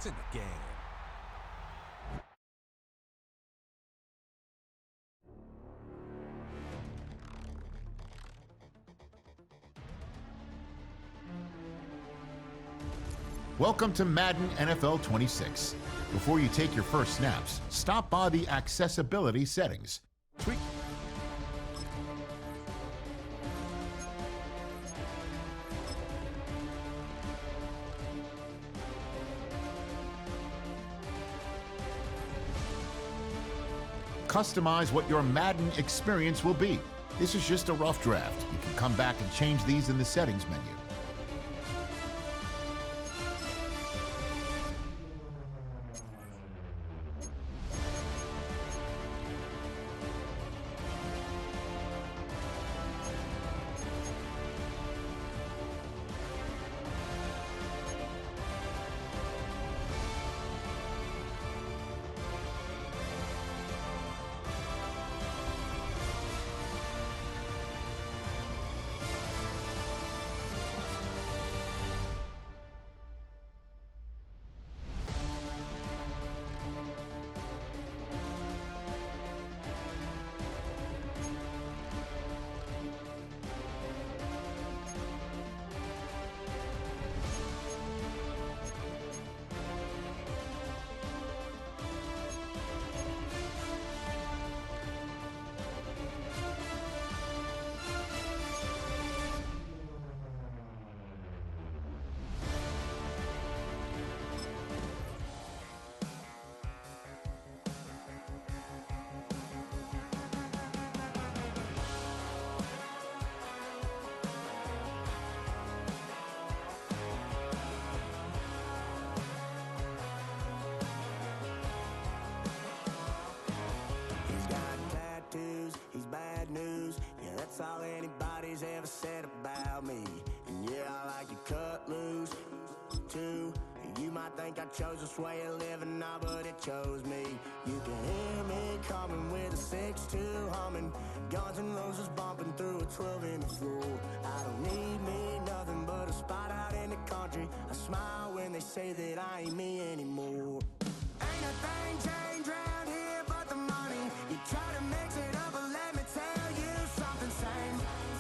in the game. Welcome to Madden NFL 26. Before you take your first snaps, stop by the accessibility settings. Tweak. Customize what your Madden experience will be. This is just a rough draft. You can come back and change these in the settings menu. He's bad news, yeah, that's all anybody's ever said about me. And yeah, I like to cut loose, too. You might think I chose this way of living, nah, but it chose me. You can hear me coming with a 6-2 humming, Guns N' Roses bumping through a 12-inch floor. I don't need me nothing but a spot out in the country. I smile when they say that I ain't me anymore. Ain't a thing changed round here but the money. You try to mix it up, but let me tell you something. Same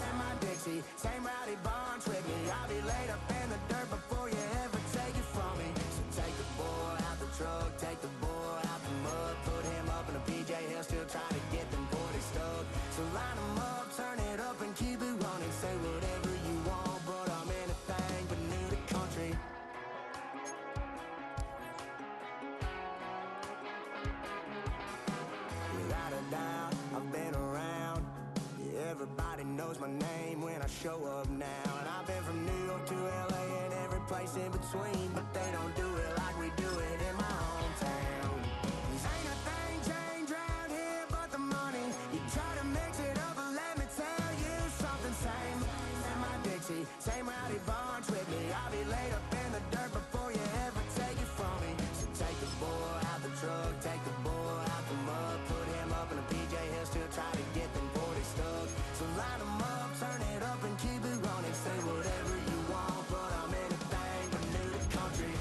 in my Dixie, same rowdy bunch with me. I'll be laid up in the dirt before you ever take it from me. So take the boy out the truck, take the boy out the mud, put him up in a PJ, he'll still try to get them 40 stuck. So line him up, turn it up and keep it running. Say whatever you want, but I'm anything but new to country. Without a doubt, I've been around. Yeah, everybody knows my name when I show up now. And I've been from New York to LA and every place in between, but they don't do it like we do it in my hometown. Ain't a thing changed round here but the money. You try to mix it up, but let me tell you something. Same in my Dixie, same rowdy bunch with me. I'll be laid up in the dirt before you ever take it from me. So take the boy out the truck, take the boy out the mud, put him up in a PJ, he'll still try to get them 40 stuck. So line him up, turn it up and keep it running. Say whatever you want, but I'm anything but new to country.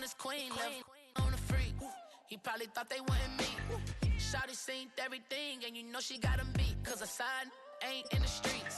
his queen, left on the freak. He probably thought they wanted me. Shawty seen everything, and you know she got him beat. Cause a side ain't in the streets.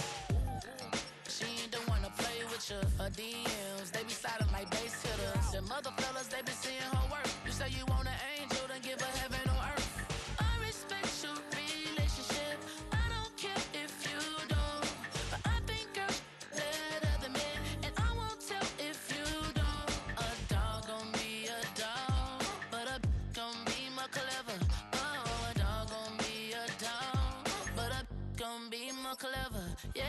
She ain't the one to play with you. Her DMs, they be sliding like base hitters. The mother fellas, they be seeing her work. You say you want an angel, then give her heaven on earth. I respect your relationship. I don't care if you don't. But I think girls better than men. And I won't tell if you don't. A dog gon' be a dog, but a gon' be more clever. Oh, a dog gon' be a dog, but a gon' be more clever. Yeah.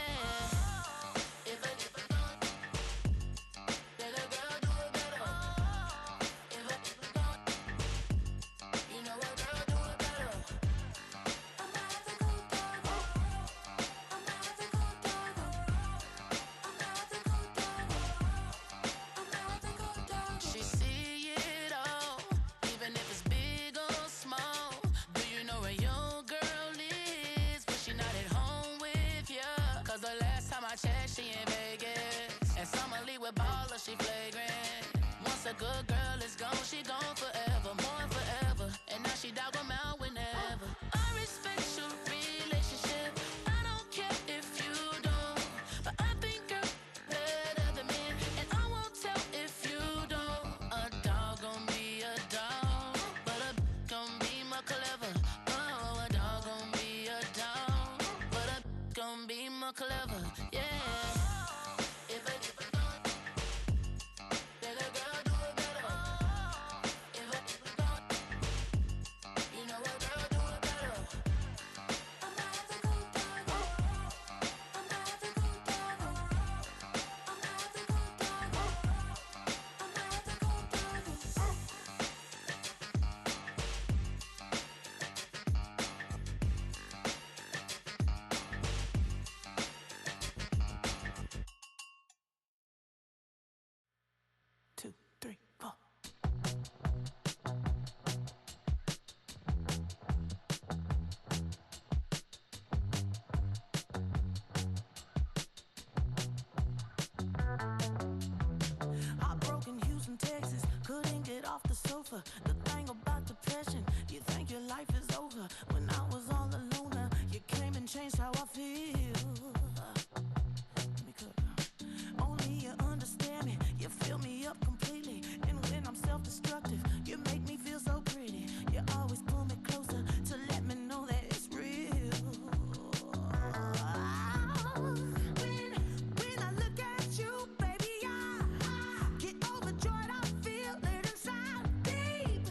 She in Vegas, and Summer Lee with baller, she flagrant. Once a good girl is gone, she gone forever, more than forever. And now she dog 'em out whenever. I respect your relationship. I don't care if you don't, but I think girls better than men, and I won't tell if you don't. A dog gon' be a dog, but a gon' be more clever. Oh, a dog gon' be a dog, but a gon' be more clever. Yeah. The thing about depression, you think your life is over. When I was all alone, you came and changed how I feel. Let me cook. Only you understand me, you fill me up completely. And when I'm self-destructive, you make me feel so pretty. You always pull me closer to let me know that it's real. When I look at you, baby, I get overjoyed. I feel it inside. Deep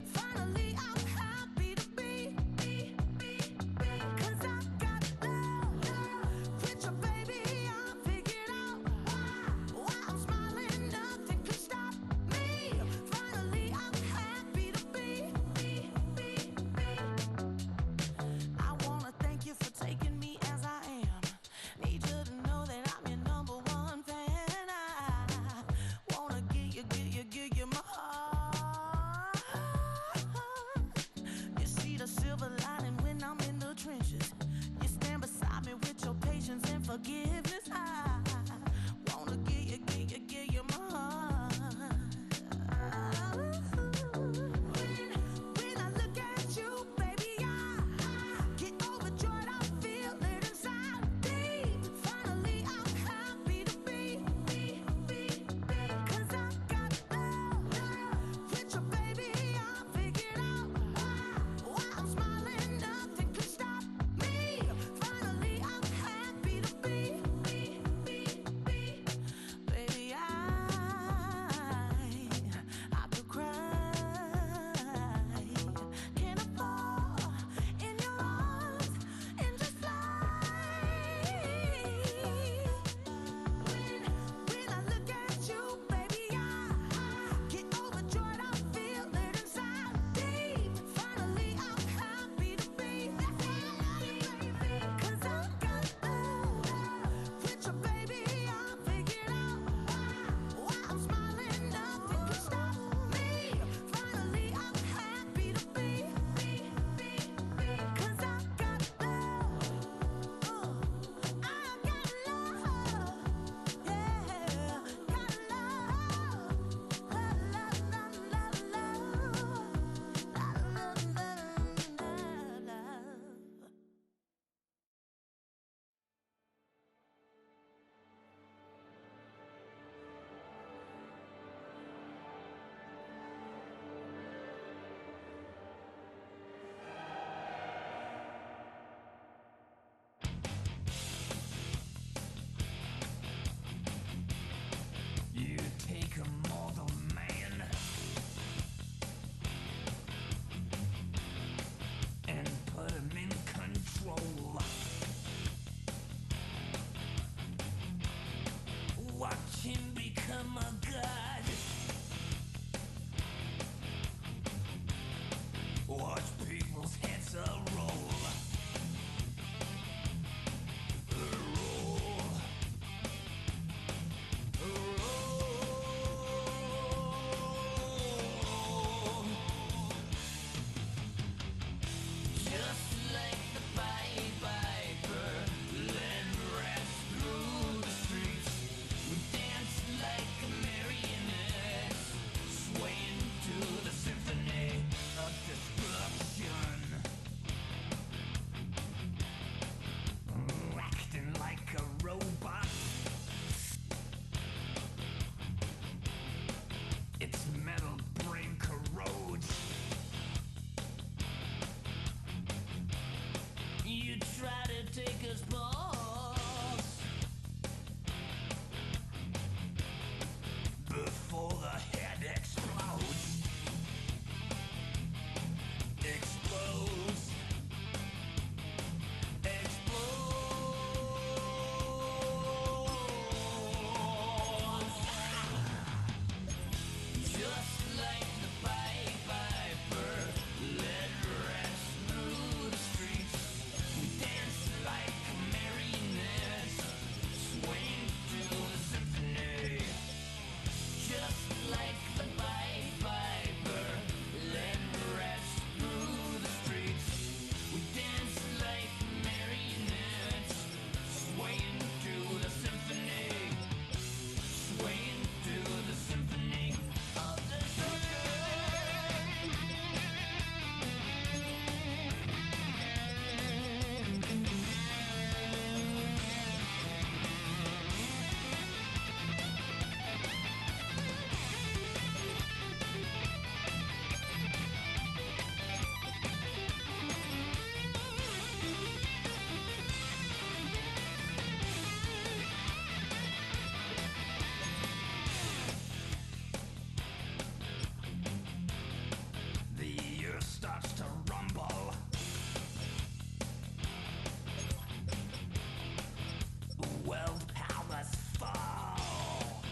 willpower must fall.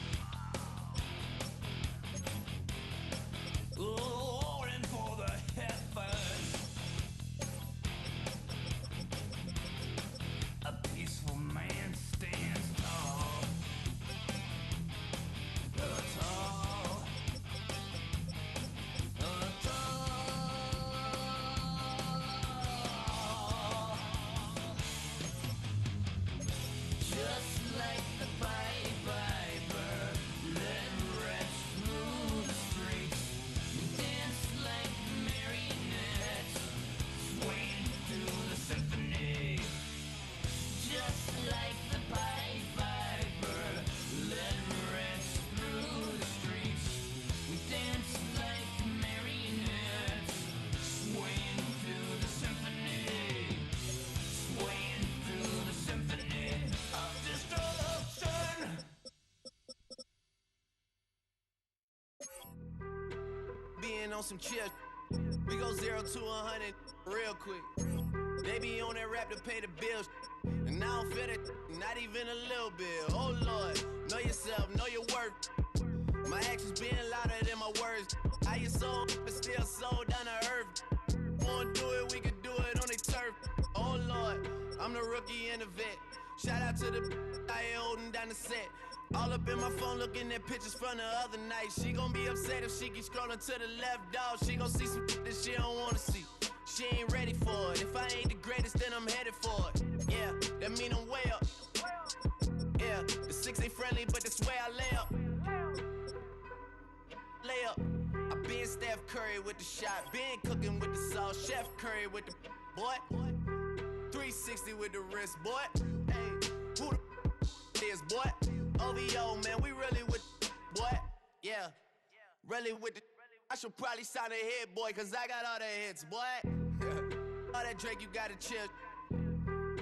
Rolling for the heavens. A peaceful man stands tall. Tall. Just like the Piper, let rest through the streets, dance like marionettes, swaying through the symphony. Just like the Piper, let rest through the streets, dance like marionettes, swaying through the symphony, swaying through the symphony of destruction. Being on some chill, we go 0 to 100 real quick. They be on that rap to pay the bills, and I don't feel it, not even a little bit. Oh Lord, know yourself, know your worth. My actions being louder than my words. How you sold, but still sold down to earth. Wanna do it, we can do it on the turf. Oh Lord, I'm the rookie and the vet. Shout out to the I ain't holding down the set. All up in my phone looking at pictures from the other night. She gon' be upset if she keep scrolling to the left, dog. She gon' see some that she don't wanna see. She ain't ready for it. If I ain't the greatest, then I'm headed for it. Yeah, that mean I'm way up. Yeah, the 6 ain't friendly, but that's where I lay up. Lay up. I been Steph Curry with the shot. Been cooking with the sauce. Chef Curry with the boy. 360 with the wrist, boy. Hey, who the is, boy? OVO, man, we really with boy. Yeah, really with the. I should probably sign a hit, boy, cause I got all the hits, boy. All that Drake, you gotta chill.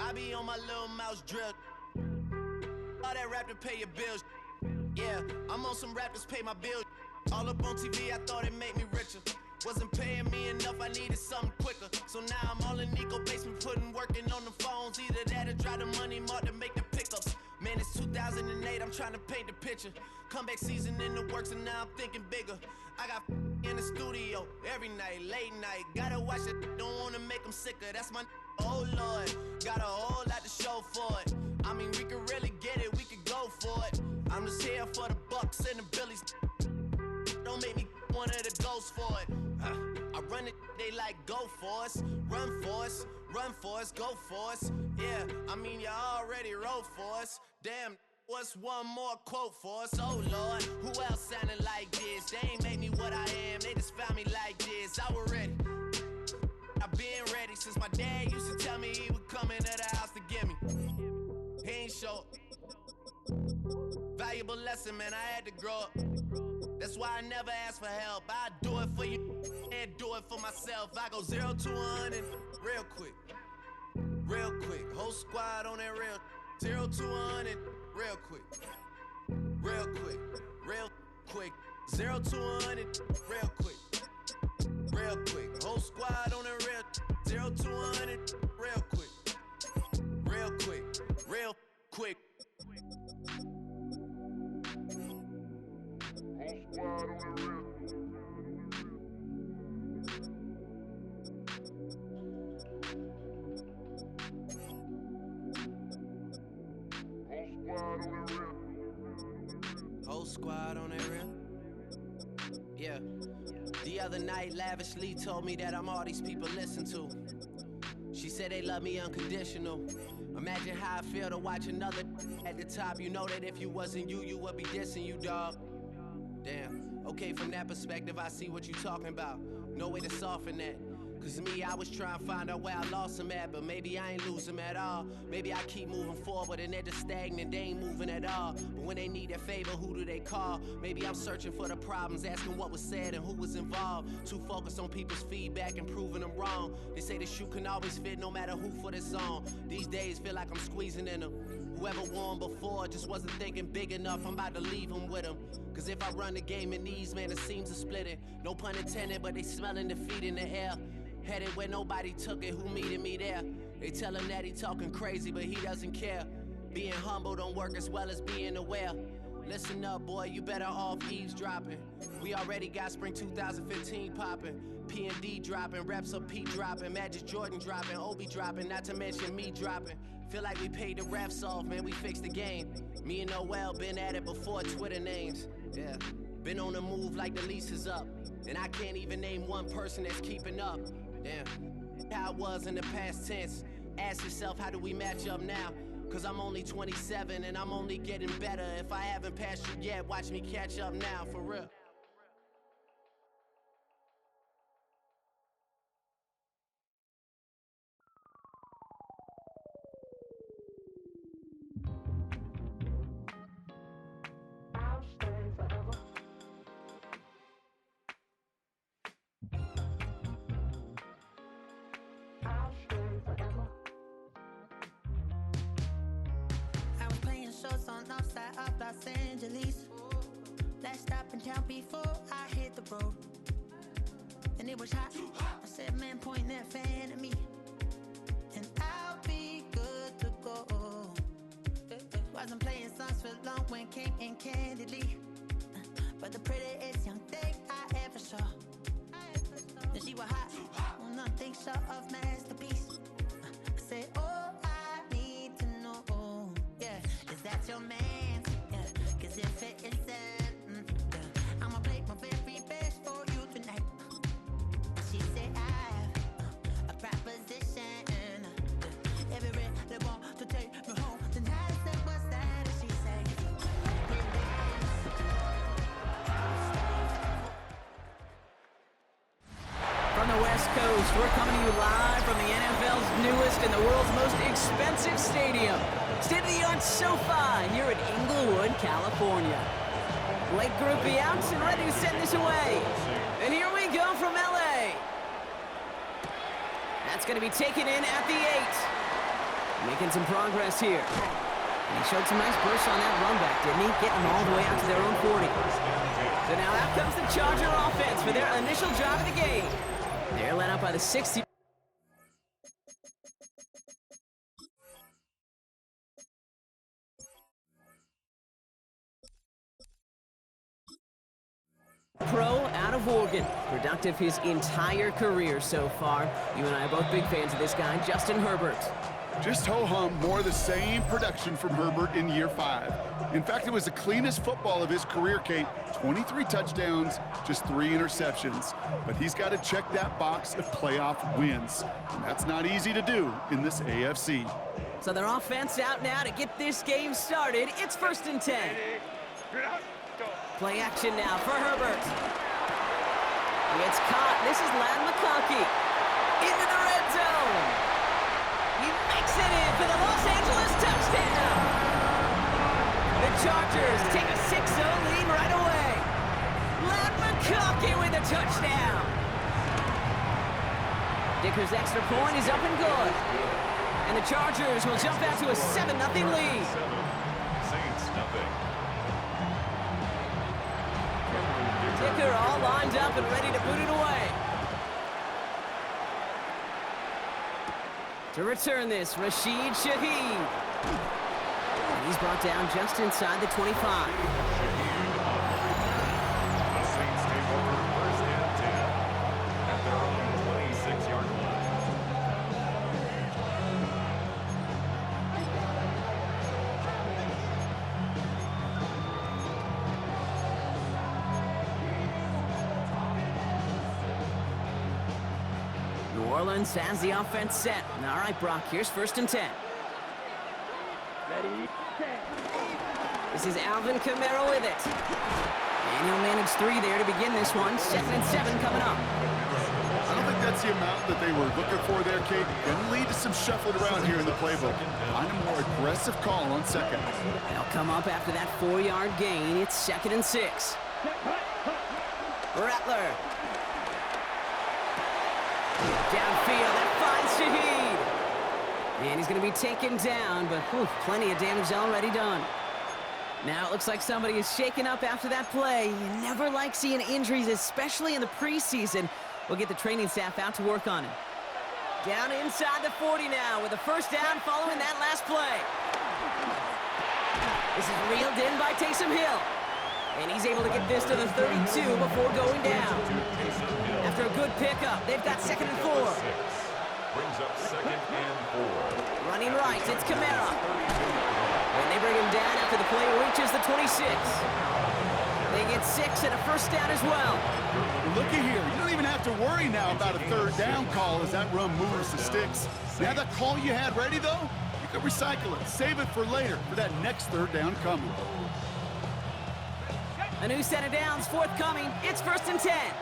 I be on my little mouse drip. All that rap to pay your bills. Yeah, I'm on some rappers pay my bills. All up on TV, I thought it made me richer. Wasn't paying me enough, I needed something quicker. So now I'm all in Nico basement, working on the phones. Either that or try the money mark to make the pickups. Man, it's 2008, I'm trying to paint the picture. Comeback season in the works, and now I'm thinking bigger. I got in the studio every night, late night. Gotta watch it, don't wanna make them sicker. That's my oh Lord, got a whole lot to show for it. I mean, we could really get it, we could go for it. I'm just here for the Bucks and the Billies. Don't make me one of the ghosts for it. I run it, they like go for us, run for us, go for us. Yeah, I mean you already wrote for us. Damn, what's one more quote for us? Oh Lord, who else sounded like this? They ain't made me what I am, they just found me like this. I was ready, I've been ready since my dad used to tell me he would come into the house to get me. He ain't show up. Valuable lesson, man, I had to grow up. That's why I never ask for help. I do it for you and do it for myself. I go 0 to 100 real quick. Real quick. Whole squad on that real. 0 to 100 real quick. Real quick. Real quick. 0 to 100 real quick. Real quick. Whole squad on that real. 0 to 100 real quick. Real quick. Real quick. Whole squad on that real. Yeah. The other night, Lavishly told me that I'm all these people listen to. She said they love me unconditional. Imagine how I feel to watch another at the top. You know that if you wasn't you, you would be dissing you, dog. Damn. Okay, from that perspective, I see what you talking about. No way to soften that. Cause me, I was trying to find out where I lost him at, but maybe I ain't lose him at all. Maybe I keep moving forward and they're just stagnant, they ain't moving at all. But when they need a favor, who do they call? Maybe I'm searching for the problems, asking what was said and who was involved. Too focused on people's feedback and proving them wrong. They say the shoe can always fit no matter who for this song. These days feel like I'm squeezing in them. Whoever won before just wasn't thinking big enough, I'm about to leave him with him. Cause if I run the game in these, man, the seams are splitting. No pun intended, but they smelling defeat in the air. Headed where nobody took it, who meeting me there? They tell him that he talking crazy, but he doesn't care. Being humble don't work as well as being aware. Listen up, boy, you better off eavesdropping. We already got spring 2015 popping. P&D dropping, reps up P dropping, Magic Jordan dropping, Obi dropping, not to mention me dropping. Feel like we paid the refs off, man, we fixed the game. Me and Noel been at it before Twitter names. Yeah, been on the move like the lease is up. And I can't even name one person that's keeping up. Damn, how it was in the past tense. Ask yourself, how do we match up now? Cause I'm only 27 and I'm only getting better. If I haven't passed you yet, watch me catch up now, for real. On outside of Los Angeles. Last stop in town before I hit the road. And it was hot. I said, man, point that fan at me, and I'll be good to go. Wasn't playing songs for long when came in candidly, but the prettiest young thing I ever saw. And she was hot, well, nothing short of masterpiece. I said, oh, I need to know, yeah, is that your man? Yeah, cause if it isn't, yeah, I'ma play my very best for you tonight. She said I have a proposition, every really want to take me home tonight. I said, what's that? And she said, from the West Coast, we're coming to you live from the NFL's newest and the world's most expensive stadium, state-of-the-art SoFi here in Inglewood, California. Blake Groupie out and ready to send this away. And here we go from LA. That's going to be taken in at the 8. Making some progress here. And he showed some nice bursts on that run back, didn't he? Getting them all the way out to their own 40. So now out comes the Charger offense for their initial drive of the game. They're led up by the 60. Pro out of Oregon. Productive his entire career so far. You and I are both big fans of this guy, Justin Herbert. Just ho-hum, more of the same production from Herbert in year 5. In fact, it was the cleanest football of his career, Kate. 23 touchdowns, just 3 interceptions. But he's got to check that box of playoff wins. And that's not easy to do in this AFC. So their offense out now to get this game started. It's 1st and 10. Play action now for Herbert. It's caught. This is Ladd McConkey. Into the red zone. He makes it in for the Los Angeles touchdown. The Chargers take a 6-0 lead right away. Ladd McConkey with a touchdown. Dicker's extra point is up and good. And the Chargers will jump out to a 7-0 lead. Saints nothing. Dicker all lined up and ready to boot it away. To return this, Rashid Shaheed. And he's brought down just inside the 25. The Saints take over 1st and 10 at their own 26-yard line. New Orleans has the offense set. All right, Brock, here's 1st and 10. Ready, set. This is Alvin Kamara with it. And he'll manage 3 there to begin this one. 2nd and 7 coming up. I don't think that's the amount that they were looking for there, Kate. Going to lead to some shuffling around here in the playbook. Find a more aggressive call on 2nd. They'll come up after that 4-yard gain. It's 2nd and 6. Rattler. Downfield, that finds Shaheed. And he's going to be taken down, but plenty of damage already done. Now it looks like somebody is shaken up after that play. You never like seeing injuries, especially in the preseason. We'll get the training staff out to work on it. Down inside the 40 now with a first down following that last play. This is reeled in by Taysom Hill. And he's able to get this to the 32 before going down. After a good pickup, they've got 2nd and 4. Brings up 2nd and 4. Running right, it's Kamara. And they bring him down after the play reaches the 26. They get 6 and a first down as well. Looky here, you don't even have to worry now about a 3rd down call as that run moves the sticks. Now that call you had ready, though, you can recycle it, save it for later for that next 3rd down coming. A new set of downs forthcoming. It's 1st and 10.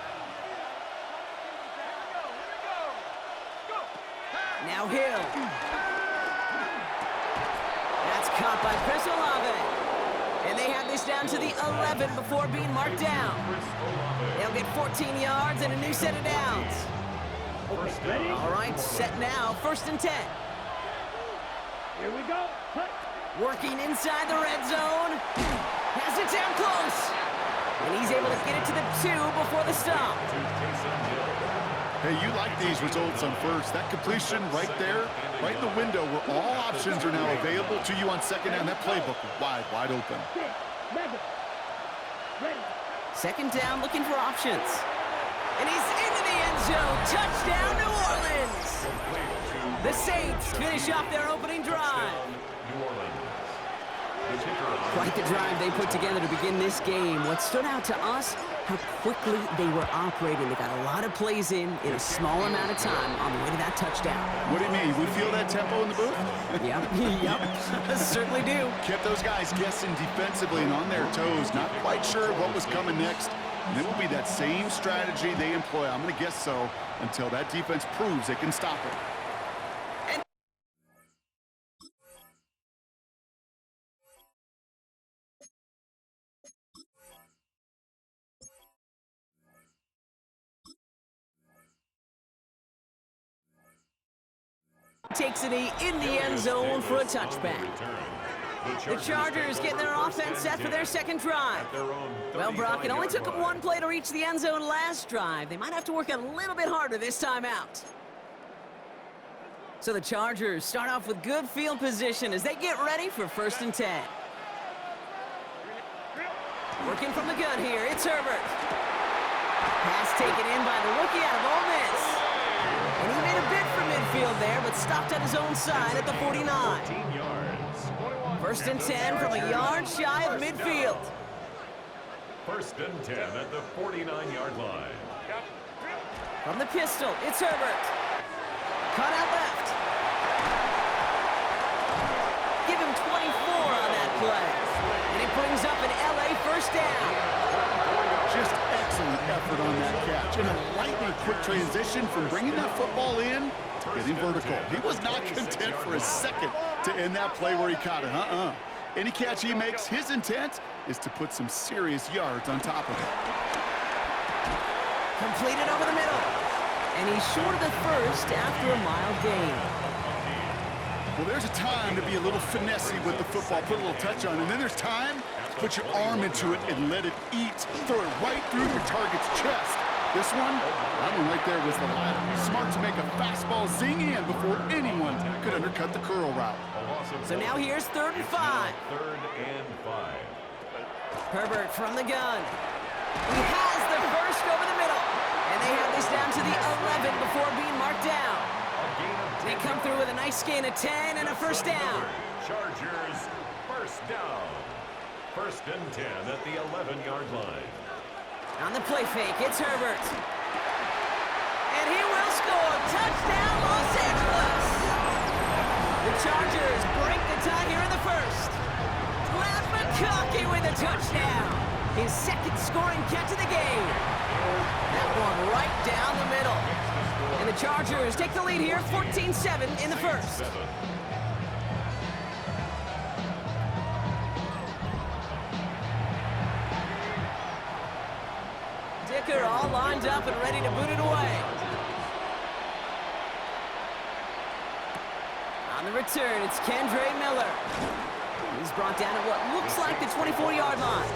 Now Hill. That's caught by Chris Olave. And they have this down to the 11 before being marked down. They'll get 14 yards and a new set of downs. All right, set now. 1st and 10. Here we go. Working inside the red zone. Has it down close. And he's able to get it to the 2 before the stop. Hey, you like these results on first. That completion right there, right in the window where all options are now available to you on 2nd down. That playbook wide open. 2nd down, looking for options. And he's into the end zone. Touchdown, New Orleans. The Saints finish off their opening drive. New Orleans. Quite the drive they put together to begin this game. What stood out to us, how quickly they were operating. They got a lot of plays in a small amount of time on the way to that touchdown. What do you mean? We feel that tempo in the booth? Yep, certainly do. Kept those guys guessing defensively and on their toes, not quite sure what was coming next. And it will be that same strategy they employ, I'm going to guess so, until that defense proves they can stop it. Takes it in the end zone for a touchback. The Chargers getting their offense set for their 2nd drive. Well, Brock, it only took them 1 play to reach the end zone last drive. They might have to work a little bit harder this time out. So the Chargers start off with good field position as they get ready for 1st and 10. Working from the gun here, it's Herbert. Pass taken in by the rookie out of Ole Miss. And he made a bid for midfield there, but stopped at his own side at the 49. 1st and 10 from a yard shy of midfield. 1st and 10 at the 49-yard line. From the pistol, it's Herbert. Cut out left. Give him 24 on that play. And it brings up an LA 1st down. Just excellent effort on that catch. And a lightning quick transition from bringing that football in to getting vertical. He was not content for a second to end that play where he caught it. Any catch he makes, his intent is to put some serious yards on top of it. Completed over the middle. And he's short of the 1st after a mild gain. Well, there's a time to be a little finessey with the football, put a little touch on, and then there's time to put your arm into it and let it eat. Throw it right through your target's chest. This one, that one right there was the line. Smart to make a fastball zing in before anyone could undercut the curl route. So now here's 3rd and 5. 3rd and 5. Herbert from the gun. He has the 1st over the middle. And they have this down to the 11 before being marked down. They come through with a nice gain of 10 and a 1st down. Chargers, 1st down. 1st and 10 at the 11-yard line. On the play fake, it's Herbert. And he will score. Touchdown, Los Angeles. The Chargers break the tie here in the 1st. Matt McConkey with a touchdown. His 2nd scoring catch of the game. That one right down the middle. And the Chargers take the lead here, 14-7 in the 1st. Dicker all lined up and ready to boot it away. On the return, it's Kendre Miller. He's brought down at what looks like the 24-yard line.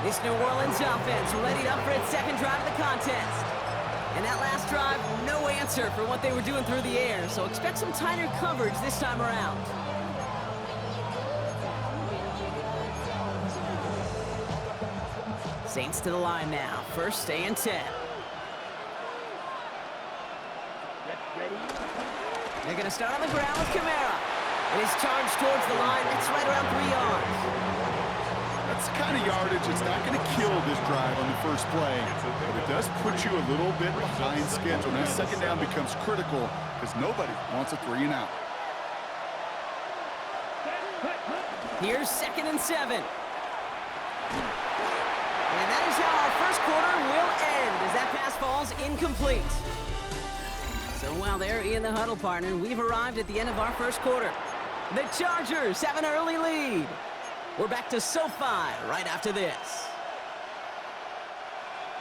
This New Orleans offense readied up for its 2nd drive of the contest. And that last drive, no answer for what they were doing through the air, so expect some tighter coverage this time around. Saints to the line now. First and 10. They're going to start on the ground with Kamara. And he's charged towards the line. That's right around 3 yards. That's the kind of yardage that's not going to kill this drive on the first play, but it does put you a little bit behind schedule. Now, second down becomes critical because nobody wants a 3 and out. Here's 2nd and 7. And that is how our first quarter will end as that pass falls incomplete. So while they're in the huddle, partner, we've arrived at the end of our first quarter. The Chargers have an early lead. We're back to SoFi right after this.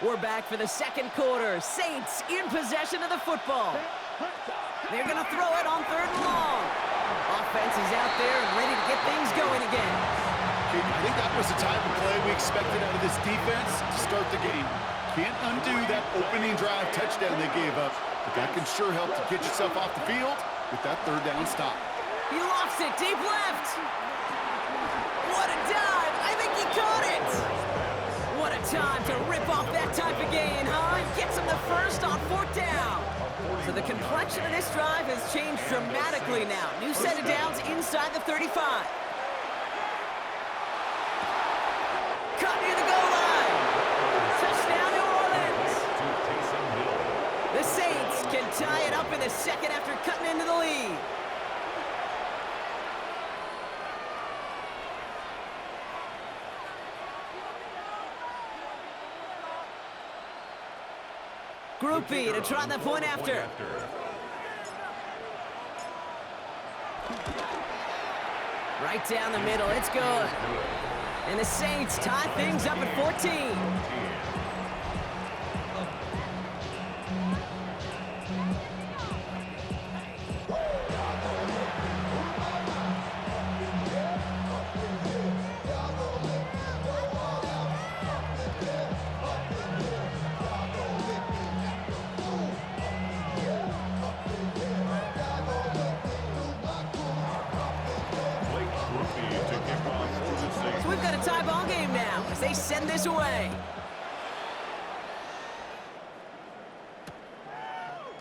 We're back for the second quarter. Saints in possession of the football. They're going to throw it on 3rd and long. Offense is out there and ready to get things going again. I think that was the type of play we expected out of this defense to start the game. Can't undo that opening drive touchdown they gave up, but that can sure help to get yourself off the field with that 3rd down stop. He lofts it deep left. What a dive! I think he caught it! What a time to rip off that type of gain, huh? Gets him the first on 4th down. So the complexion of this drive has changed dramatically now. New set of downs inside the 35. Cut near the goal line. Touchdown, New Orleans. The Saints can tie it up in the second after cutting into the lead. Group B to try the point after. Right down the middle, it's good. And the Saints tie things up at 14. They send this away.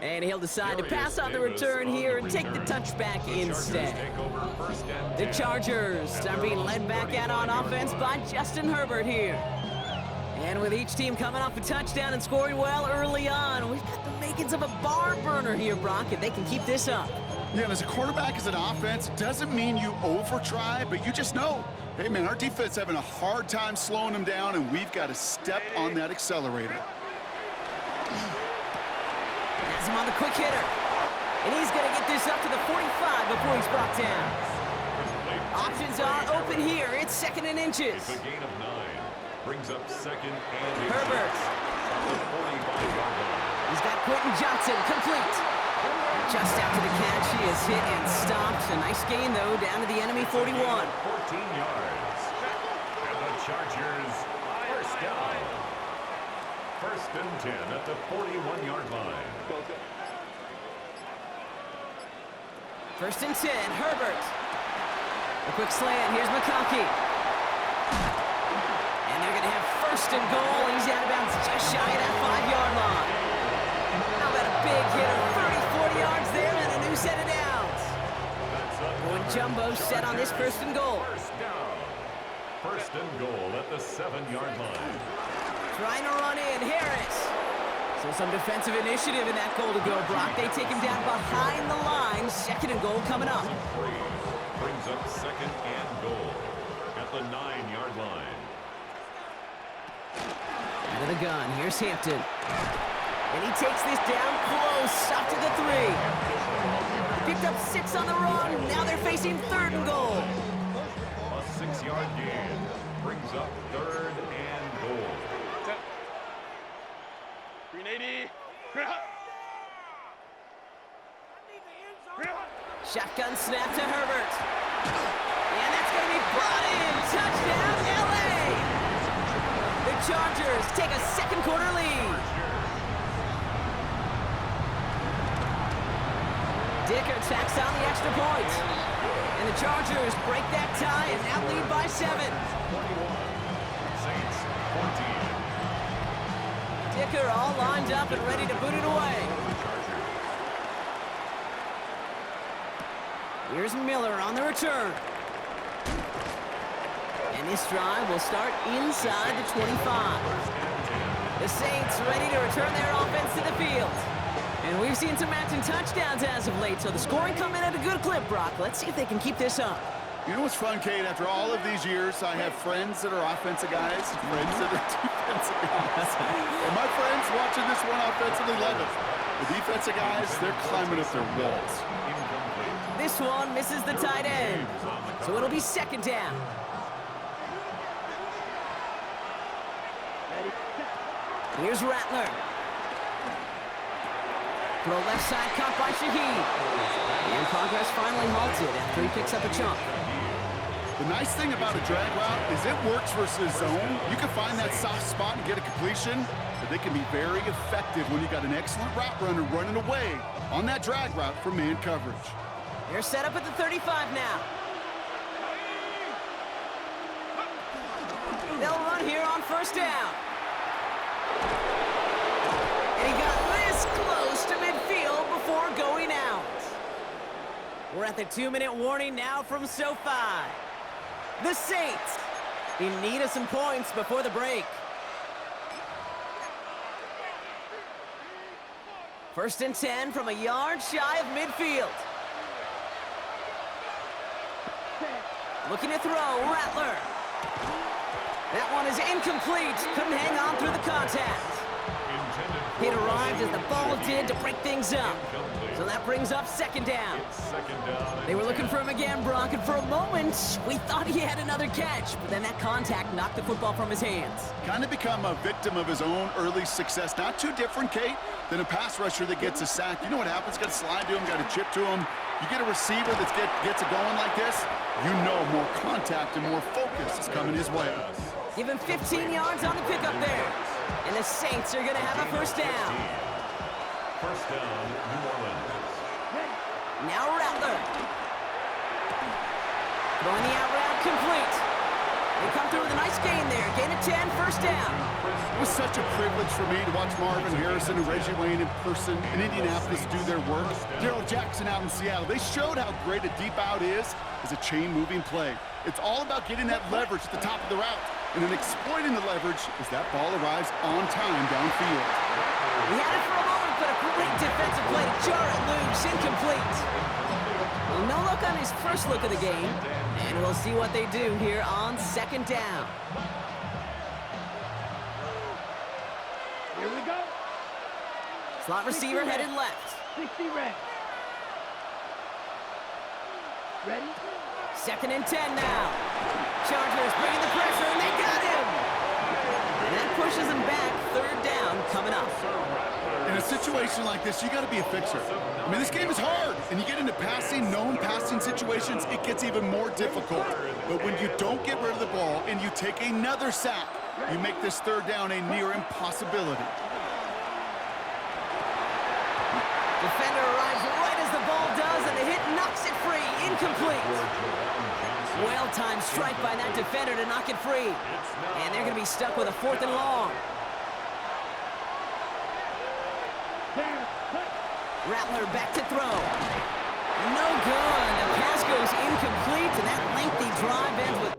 And he'll decide to pass on the return here and take the touchback instead. The Chargers are being led back out on offense by Justin Herbert here. And with each team coming off a touchdown and scoring well early on, we've got the makings of a barn burner here, Brock, if they can keep this up. Yeah, and as a quarterback, as an offense, it doesn't mean you over-try, but you just know, hey, man, our defense having a hard time slowing them down, and we've got to step on that accelerator. Has him on the quick hitter. And he's going to get this up to the 45 before he's brought down. Options are open here. It's 2nd and inches. It's a gain of 9. Brings up 2nd and inches. Herbert. The 45-yard line. He's got Quentin Johnson complete. Just after the catch, he is hit and stopped. A nice gain, though, down to the enemy 41. 14 yards. And the Chargers, first down. 1st and 10 at the 41-yard line. 1st and 10, Herbert. A quick slant, here's McConkey. And they're going to have 1st and goal. He's out of bounds just shy of that 5-yard line. How about a big hitter, 30, 40 yards there, and a new set of downs. Going jumbo set on this 1st and goal. First down. 1st and goal at the 7-yard line. Trying to run in, Harris. So some defensive initiative in that goal to go, Brock. They take him down behind the line. 2nd and goal coming up. Brings up 2nd and goal at the 9-yard line. Out of the gun, here's Hampton. And he takes this down close, up to the 3. Picked up 6 on the run. Now they're facing 3rd and goal. A 6-yard gain brings up 3rd and goal. 380. Shotgun snap to Herbert. And that's going to be brought in. Touchdown, LA! The Chargers take a 2nd quarter lead. Dicker tacks on the extra point. And the Chargers break that tie and now lead by 7. 21. Saints 14. Dicker all lined up and ready to boot it away. Here's Miller on the return. And this drive will start inside the 25. The Saints ready to return their offense to the field. And we've seen some matching touchdowns as of late, so the scoring coming at a good clip, Brock. Let's see if they can keep this up. You know what's fun, Kate? After all of these years, I have friends that are offensive guys, friends that are defensive guys. And my friends watching this one offensively love it. The defensive guys, they're climbing up their walls. This one misses the tight end, so it'll be second down. Here's Rattler. Throw left side caught by Shaheed. And progress finally halted after he picks up a chunk. The nice thing about a drag route is it works versus zone. You can find that soft spot and get a completion, but they can be very effective when you got an excellent route runner running away on that drag route for man coverage. They're set up at the 35 now. They'll run here on first down. And he got this close to midfield before going out. We're at the 2-minute warning now from SoFi. The Saints in need of some points before the break. First and 10 from a yard shy of midfield. Looking to throw, Rattler. That one is incomplete. Couldn't hang on through the contact. It arrived as the ball did to break things up. So that brings up second down. They were looking for him again, Brock, and for a moment, we thought he had another catch. But then that contact knocked the football from his hands. Kind of become a victim of his own early success. Not too different, Kate, than a pass rusher that gets a sack. You know what happens? Got to slide to him, got to chip to him. You get a receiver that gets it going like this, you know more contact and more focus is coming his way. Give him 15 yards on the pickup there. And the Saints are going to have a first down. First down, New Orleans. Now Rattler. Throwing the out route complete. They come through with a nice gain there. Gain of 10, first down. It was such a privilege for me to watch Marvin Harrison and Reggie Wayne in person in Indianapolis do their work. Darrell Jackson out in Seattle. They showed how great a deep out is as a chain-moving play. It's all about getting that leverage at the top of the route and then exploiting the leverage as that ball arrives on time downfield. He had it for a moment, but a great defensive play to jar it loose, incomplete. Well, no look on his first look of the game, and we'll see what they do here on second down. Here we go. Slot receiver headed left. 60 red. Ready? Second and 10 now. Chargers bringing the pressure, and they got him! And that pushes him back. Third down coming up. In a situation like this, you got to be a fixer. I mean, this game is hard, and you get into passing, known passing situations, it gets even more difficult. But when you don't get rid of the ball and you take another sack, you make this third down a near impossibility. Defender arrives right as the ball does, and the hit knocks it free. Incomplete. Well-timed strike by that defender to knock it free. And they're going to be stuck with a 4th and long. Rattler back to throw. No good. The pass goes incomplete, and that lengthy drive ends with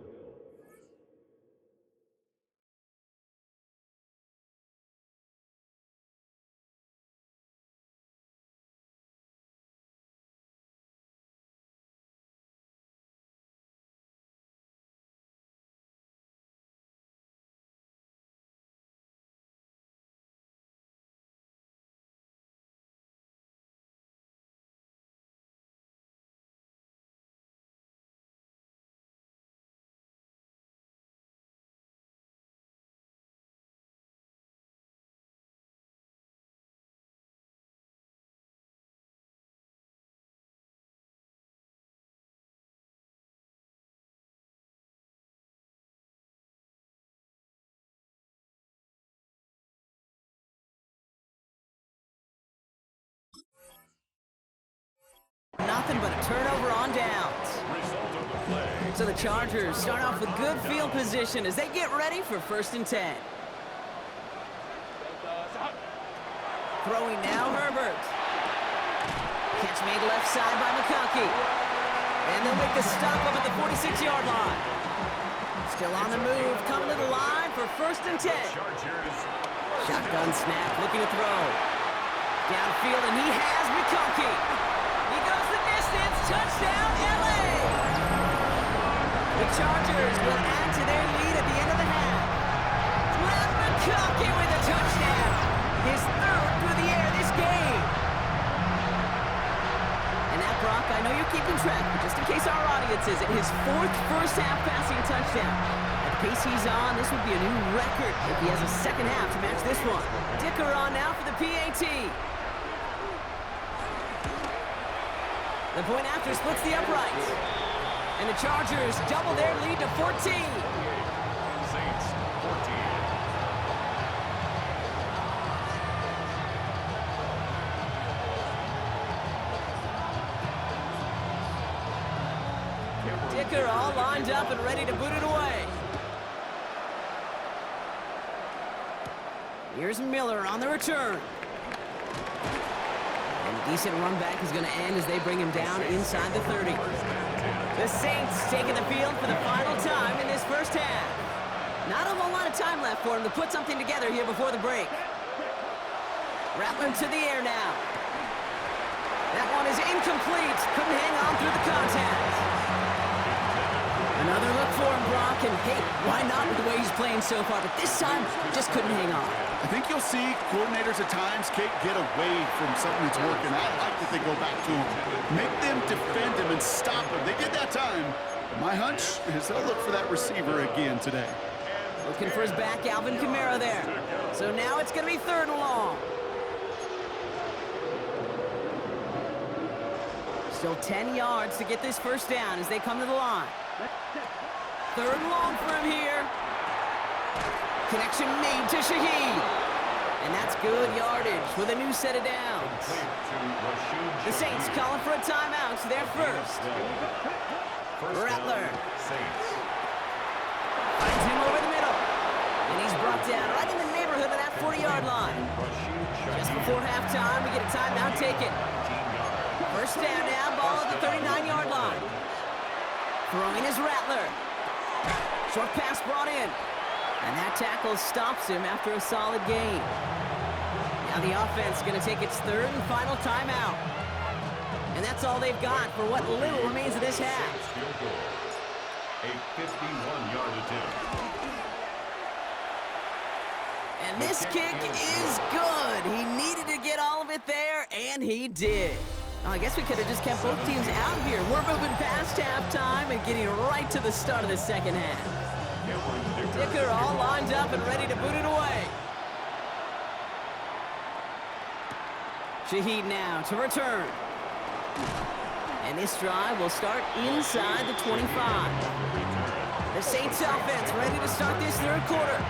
turnover on downs. So the Chargers start off with good field position as they get ready for 1st and 10. Throwing now, Herbert. Catch made left side by McConkey. And they'll make the stop up at the 46-yard line. Still on the move, coming to the line for 1st and 10. Shotgun snap, looking to throw. Downfield, and he has McConkey. He goes the distance, touchdown, LA! The Chargers will add to their lead at the end of the half. Matt McConkey with a touchdown. His 3rd through the air this game. And now, Brock, I know you're keeping track, but just in case our audience isn't, his 4th first-half passing touchdown. At the pace he's on, this would be a new record if he has a second half to match this one. Dicker on now for the PAT. The point after splits the uprights. And the Chargers double their lead to 14. Saints 14. Dicker all lined up and ready to boot it away. Here's Miller on the return. And a decent run back is going to end as they bring him down inside the 30. The Saints taking the field for the final time in this first half. Not a whole lot of time left for him to put something together here before the break. Rattler to the air now. That one is incomplete. Couldn't hang on through the contact. Another look for him, Brock, and hey, why not with the way he's playing so far? But this time, just couldn't hang on. I think you'll see coordinators at times get away from something that's working. I like that they go back to him. Make them defend him and stop him. They did that time. My hunch is they'll look for that receiver again today. Looking for his back, Alvin Kamara there. So now it's going to be 3rd and long. Still 10 yards to get this first down as they come to the line. 3rd and long for him here. Connection made to Shaheed. And that's good yardage with a new set of downs. The Saints calling for a timeout. So they're first. Rattler. Finds him over the middle. And he's brought down right in the neighborhood of that 40-yard line. Just before halftime, we get a timeout taken. First down now, ball at the 39-yard line. Throwing is Rattler. Short pass brought in. And that tackle stops him after a solid gain. Now the offense is going to take its 3rd and final timeout. And that's all they've got for what little remains of this half. A 51-yard attempt. And this kick is good. He needed to get all of it there, and he did. I guess we could have just kept both teams out here. We're moving past halftime and getting right to the start of the second half. Dicker all lined up and ready to boot it away. Shaheed now to return. And this drive will start inside the 25. The Saints offense ready to start this 3rd quarter.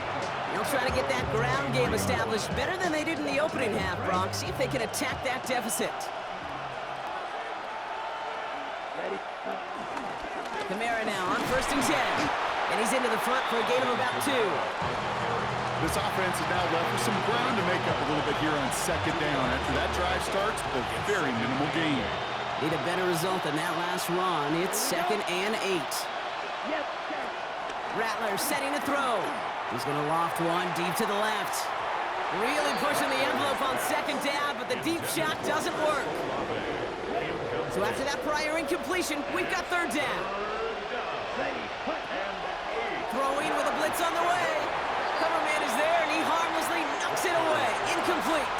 They'll try to get that ground game established better than they did in the opening half, Brock. See if they can attack that deficit. Kamara now on 1st and 10. And he's into the front for a gain of about 2. This offense is now left with some ground to make up a little bit here on 2nd down. After that drive starts with a very minimal gain. Need a better result than that last run. It's 2nd and 8. Rattler setting to throw. He's going to loft one deep to the left. Really pushing the envelope on 2nd down, but the deep shot doesn't work. So after that prior incompletion, we've got 3rd down. Throwing with a blitz on the way. Cover man is there, and he harmlessly knocks it away. Incomplete.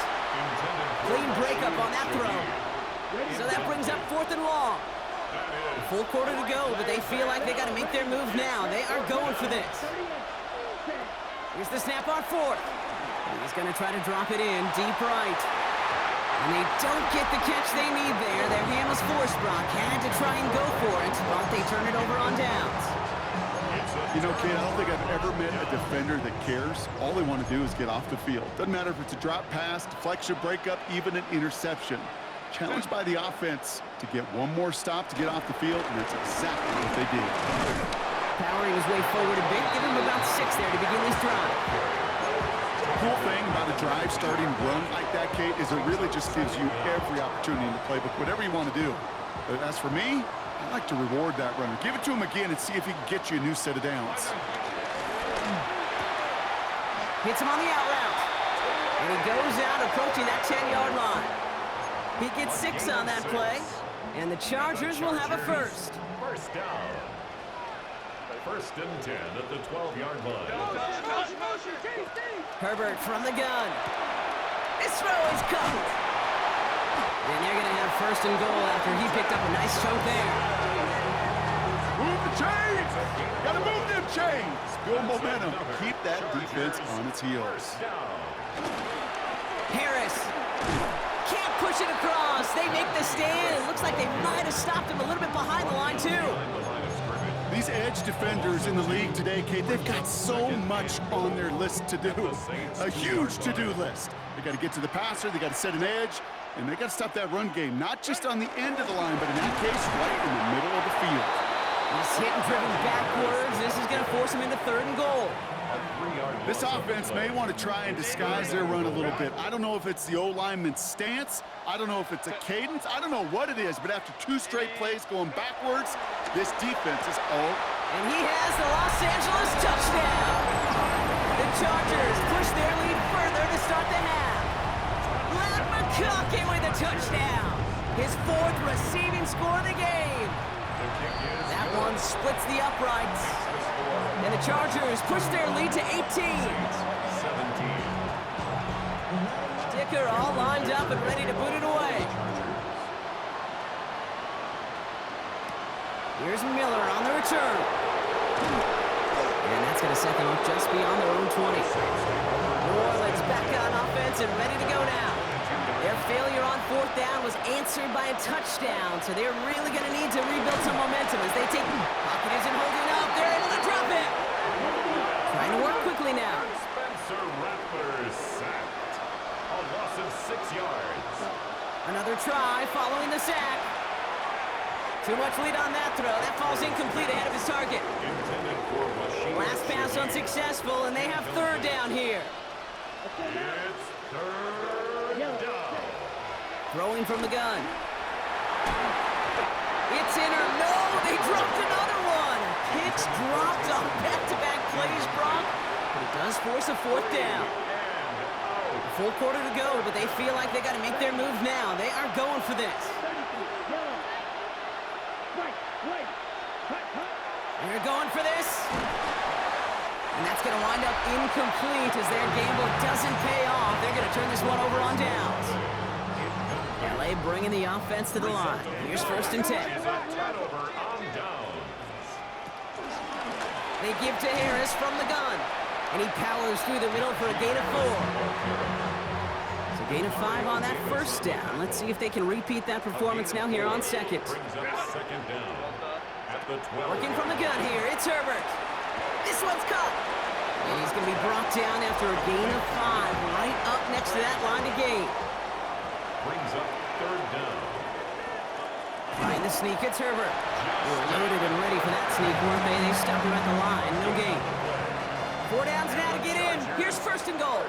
Clean breakup on that throw. So that brings up 4th and long. A full quarter to go, but they feel like they got to make their move now. They are going for this. Here's the snap on 4th. He's going to try to drop it in deep right. And they don't get the catch they need there. Their hand was forced, Brock. Had to try and go for it, but they turn it over on downs. You know, kid, I don't think I've ever met a defender that cares. All they want to do is get off the field. Doesn't matter if it's a drop pass, deflection, breakup, even an interception. challenged by the offense to get one more stop to get off the field, and that's exactly what they did. Powering his way forward a bit, give him about 6 there to begin this drive. The cool thing about a drive starting run like that, Kate, is it really just gives you every opportunity in the playbook, whatever you want to do. But as for me, I like to reward that runner. Give it to him again and see if he can get you a new set of downs. Hits him on the out route. And he goes out approaching that 10-yard line. He gets 6 on that play. And the Chargers will have a first. First down. First and 10 at the 12-yard line. Herbert from the gun. This throw is caught. And they're going to have first and goal after he picked up a nice chunk there. Move the chains! Gotta move them chains! Build momentum. Keep that defense on its heels. Harris can't push it across. They make the stand. It looks like they might have stopped him a little bit behind the line, too. These edge defenders in the league today, Kate, they've got so much on their list to do. A huge to-do list. They got to get to the passer, they got to set an edge, and they got to stop that run game, not just on the end of the line, but in that case, right in the middle of the field. He's hit and driven backwards. This is going to force him into 3rd and goal. This offense may want to try and disguise their run a little bit. I don't know if it's the O-lineman's stance. I don't know if it's a cadence. I don't know what it is, but after 2 straight plays going backwards, this defense is all. And he has the Los Angeles touchdown. The Chargers push their lead further to start the half. Matt McConkey with a touchdown. His 4th receiving score of the game. That one splits the uprights. And the Chargers push their lead to 18. 17. Dicker all lined up and ready to boot it away. Here's Miller on the return. And that's going to set them up just beyond their own 20. New Orleans back on offense and ready to go now. Their failure on 4th down was answered by a touchdown, so they're really going to need to rebuild some momentum as they take... Pocket isn't holding up. They're able to drop it. Trying to work quickly now. Spencer Rattler sacked. A loss of 6 yards. Another try following the sack. Too much lead on that throw. That falls incomplete ahead of his target. Intended for Rashid. Last pass unsuccessful, and they have 3rd down here. It's 3rd down. Throwing from the gun. It's in or no, they dropped another one. Pitch dropped on back-to-back plays, Brock, but it does force a 4th down. Full quarter to go, but they feel like they got to make their move now. They are going for this. They're going for this. And that's going to wind up incomplete as their gamble doesn't pay off. They're going to turn this one over on downs. LA bringing the offense to the line. Here's 1st and 10. They give to Harris from the gun. And he powers through the middle for a gain of 4. So gain of 5 on that 1st down. Let's see if they can repeat that performance now here on 2nd. Working from the gun here, it's Herbert. This one's caught. And he's going to be brought down after a gain of 5, right up next to that line to gain. Brings up 3rd down. Trying the sneak, it's Herbert. They were loaded and ready for that sneak, weren't they? They stopped him at the line, no gain. 4 downs now to get in. Here's 1st and goal.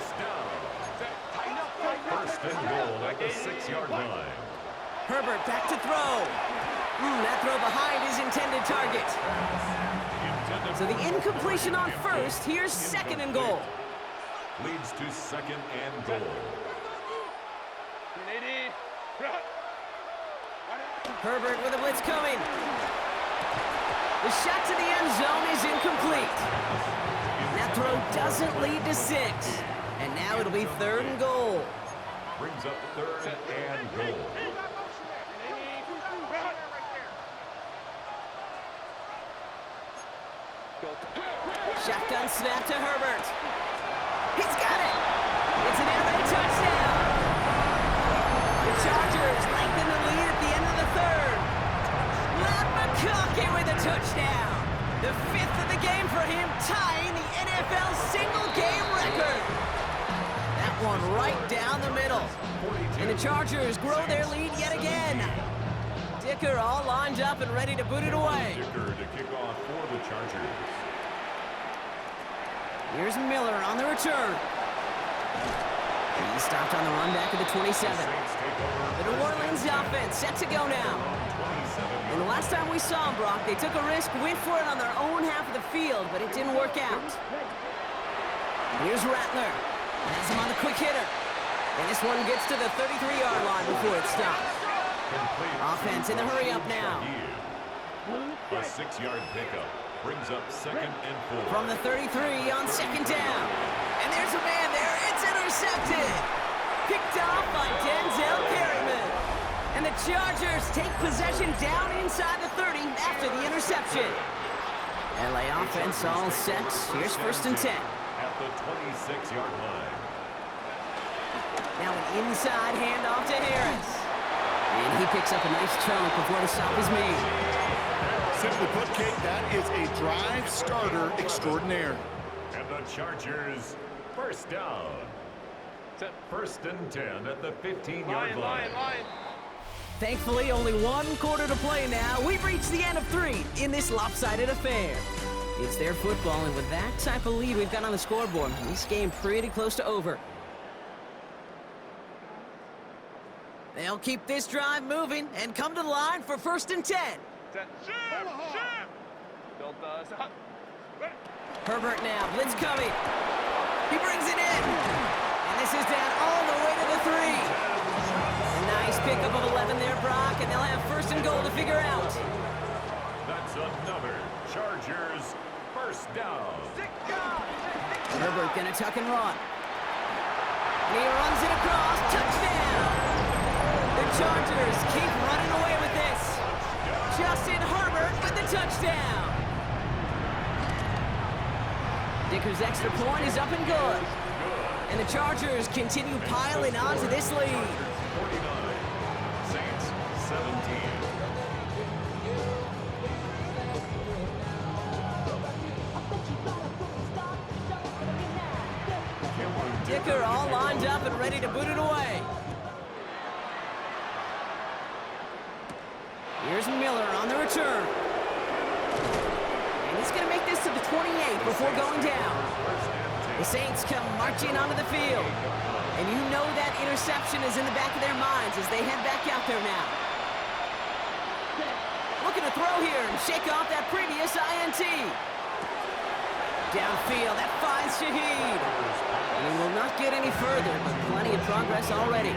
First and goal at the 6-yard line. Herbert back to throw. That throw behind his intended target. So the incompletion on 1st. Here's 2nd and goal. Leads to 2nd and goal. Herbert with a blitz coming. The shot to the end zone is incomplete. That throw doesn't lead to 6. And now it'll be 3rd and goal. Brings up 3rd and goal. Shotgun snap to Herbert. He's got it. It's an air touchdown. The Chargers lengthen the lead at the end of the 3rd. Matt McConkey with a touchdown. The 5th of the game for him, tying the NFL single-game record. That one right down the middle. And the Chargers grow their lead yet again. Dicker all lined up and ready to boot it away. Dicker to kick off for the Chargers. Here's Miller on the return. He stopped on the run back at the 27. The New Orleans offense set to go now. And the last time we saw them, Brock, they took a risk, went for it on their own half of the field, but it didn't work out. Here's Rattler. Has him on the quick hitter. And this one gets to the 33-yard line before it stops. Offense in the hurry up now. A 6-yard pickup brings up 2nd and 4. From the 33 on 2nd down. And there's a man there. It's intercepted. Picked off by Denzel Perryman. And the Chargers take possession down inside the 30 after the interception. LA offense all set. Here's 1st and 10. At the 26-yard line. Now an inside handoff to Harris. And he picks up a nice chunk before the stop is made. Simply put, Kate, that is a drive starter extraordinaire. And the Chargers, 1st down. 1st and 10 at the 15-yard line. Thankfully, only 1 quarter to play now. We've reached the end of 3 in this lopsided affair. It's their football, and with that type of lead we've got on the scoreboard, this game pretty close to over. They'll keep this drive moving and come to the line for 1st and 10. Herbert now, blitz coming. He brings it in. And this is down all the way to the 3. A nice pickup of 11 there, Brock, and they'll have 1st and goal to figure out. That's another Chargers 1st down. Herbert gonna tuck and run. And he runs it across, touchdown. The Chargers keep running away with this. Justin Herbert with the touchdown. Dicker's extra point is up and good. And the Chargers continue piling onto this lead. 49, Saints 17. Dicker all lined up and ready to boot it away. Here's Miller on the return. And he's going to make this to the 28 before going down. The Saints come marching onto the field. And you know that interception is in the back of their minds as they head back out there now. Looking to throw here and shake off that previous INT. Downfield, that finds Shaheed. And he will not get any further, but plenty of progress already.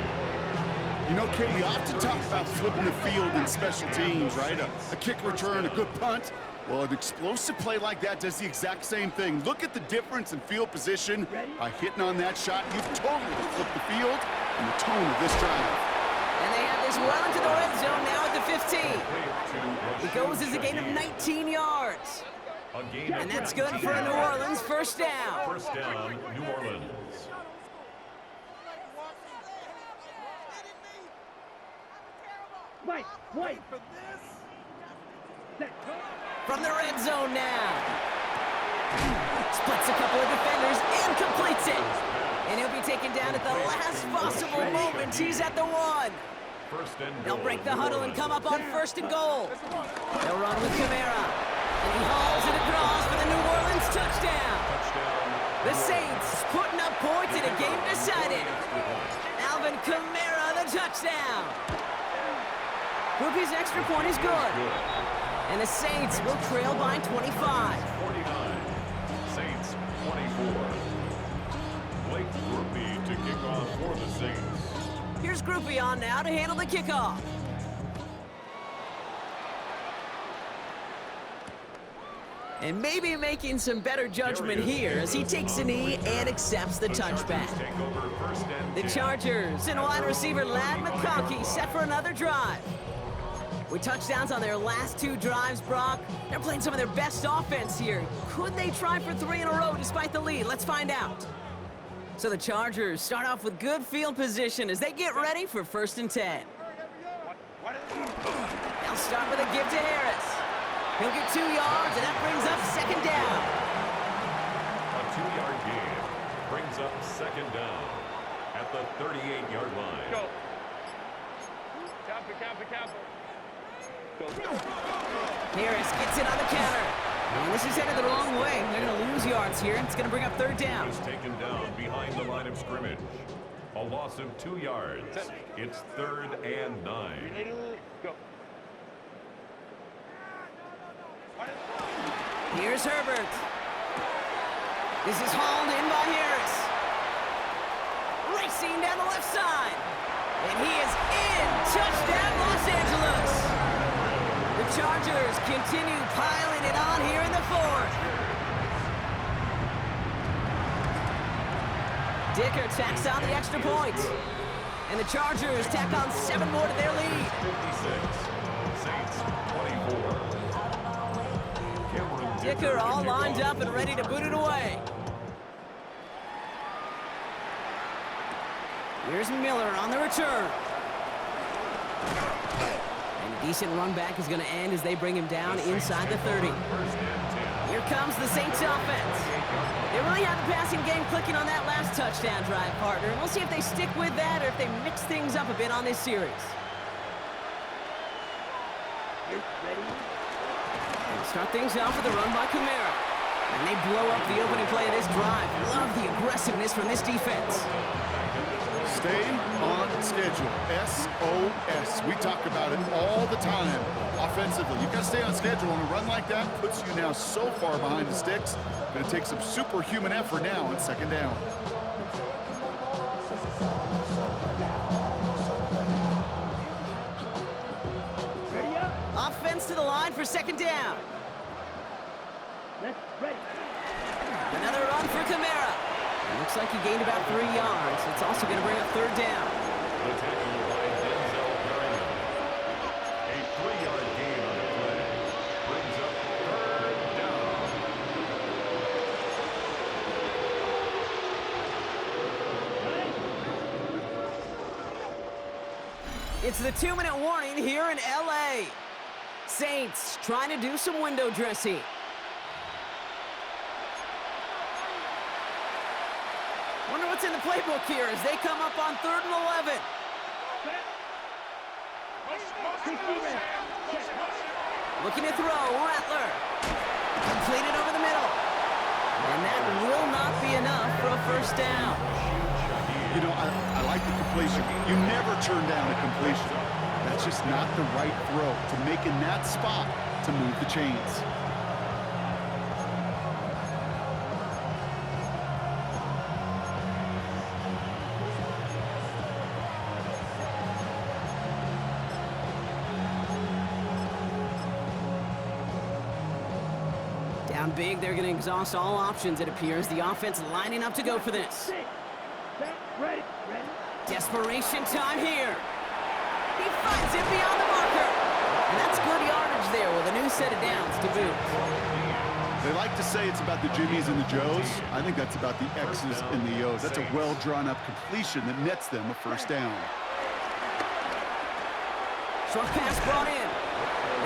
You know, Kate, we often talk about flipping the field in special teams, right? A kick return, a good punt. Well, an explosive play like that does the exact same thing. Look at the difference in field position. By hitting on that shot, you've totally flipped the field and the tone of this drive. And they have this well into the red zone now at the 15. It goes as a gain of 19 yards. And that's good for a New Orleans 1st down. 1st down, New Orleans. Wait. From the red zone now. Splits a couple of defenders and completes it. And he'll be taken down at the last possible moment. He's at the 1. They'll break the huddle and come up on 1st and goal. They'll run with Kamara. And he hauls it across for the New Orleans touchdown. The Saints putting up points in a game decided. Alvin Kamara, the touchdown. Groupie's extra point is good. And the Saints will trail by 25. 49, Saints 24. Blake Groupie to kick off for the Saints. Here's Groupie on now to handle the kickoff. And maybe making some better judgment here as he takes a knee and accepts the touchback. The Chargers and wide receiver Lad McConkey set for another drive. With touchdowns on their last 2 drives, Brock, they're playing some of their best offense here. Could they try for 3 in a row despite the lead? Let's find out. So the Chargers start off with good field position as they get ready for 1st and 10. They'll start with a give to Harris. He'll get 2 yards, and that brings up 2nd down. A 2-yard gain brings up 2nd down at the 38-yard line. Harris gets it on the counter. And this is headed the wrong way. They're going to lose yards here. It's going to bring up third down. Is taken down behind the line of scrimmage. A loss of 2 yards. It's 3rd and 9. Here's Herbert. This is hauled in by Harris. Racing down the left side. And he is in. Touchdown, Los Angeles. The Chargers continue piling it on here in the 4th. Dicker tacks on the extra point. And the Chargers tack on 7 more to their lead. 56. Saints 24. Dicker all lined up and ready to boot it away. Here's Miller on the return. And a decent run back is going to end as they bring him down inside the 30. Here comes the Saints offense. They really have the passing game clicking on that last touchdown drive, partner. And we'll see if they stick with that or if they mix things up a bit on this series. And start things off with a run by Kamara. And they blow up the opening play of this drive. Love the aggressiveness from this defense. Stay on schedule. SOS. We talk about it all the time offensively. You've got to stay on schedule, and a run like that puts you now so far behind the sticks. Going to take some superhuman effort now on 2nd down. Offense to the line for 2nd down. Another run for Kamara. It looks like he gained about 3 yards. It's also going to bring up 3rd down. The tackle by Denzel Perryman. A 3-yard gain on the play. Brings up 3rd down. It's the 2-minute warning here in L.A. Saints trying to do some window dressing. Wonder what's in the playbook here as they come up on 3rd and 11. Looking to throw, Rattler. Completed over the middle. And that will not be enough for a 1st down. You know, I like the completion. You never turn down a completion. That's just not the right throw to make in that spot to move the chains. Down big, they're going to exhaust all options, it appears. The offense lining up to go for this. Desperation time here. He finds it beyond the marker. And that's good yardage there with a new set of downs to boot. They like to say it's about the Jimmies and the Joes. I think that's about the X's and the O's. That's a well-drawn-up completion that nets them a 1st down. Short pass brought in.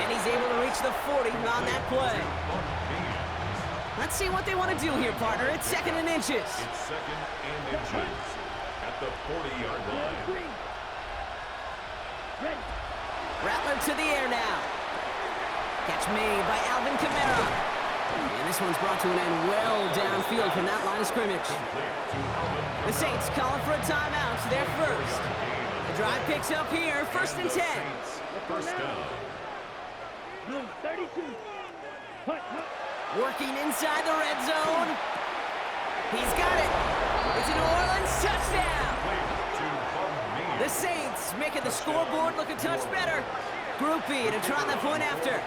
And he's able to reach the 40 on that play. Let's see what they want to do here, partner. It's 2nd and inches. It's 2nd and inches at the 40-yard line. Rattler to the air now. Catch made by Alvin Kamara. And this one's brought to an end well downfield from that line of scrimmage. The Saints calling for a timeout. They're first. The drive picks up here, 1st and 10. 1st down. 32. Working inside the red zone. He's got it. It's a New Orleans touchdown. The Saints making the scoreboard look a touch better. Groupie to try the point after.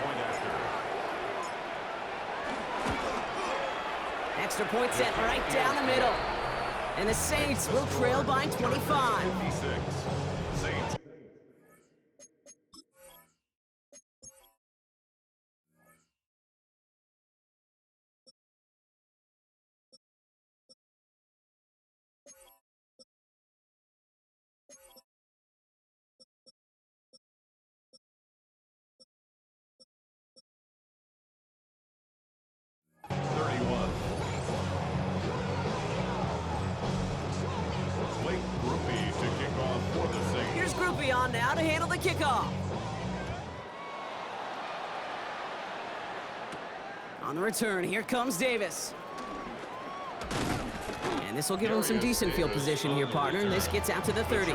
Extra point set right down the middle. And the Saints will trail by 25. 56. Saints. Blake Groupie to kick off for the on now to handle the kickoff. On the return, here comes Davis. And this will give him some decent field position here, partner. And this gets out to the 30.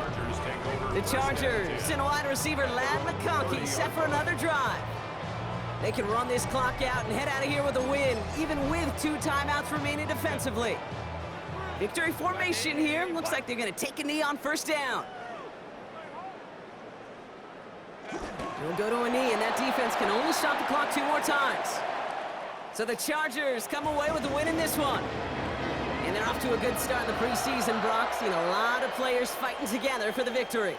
The Chargers and wide receiver Lad McConkey set for another drive. They can run this clock out and head out of here with a win, even with 2 timeouts remaining defensively. Victory formation here. Looks like they're going to take a knee on first down. He'll go to a knee, and that defense can only stop the clock 2 more times. So the Chargers come away with the win in this one. And they're off to a good start in the preseason, Brock. Seen a lot of players fighting together for the victory.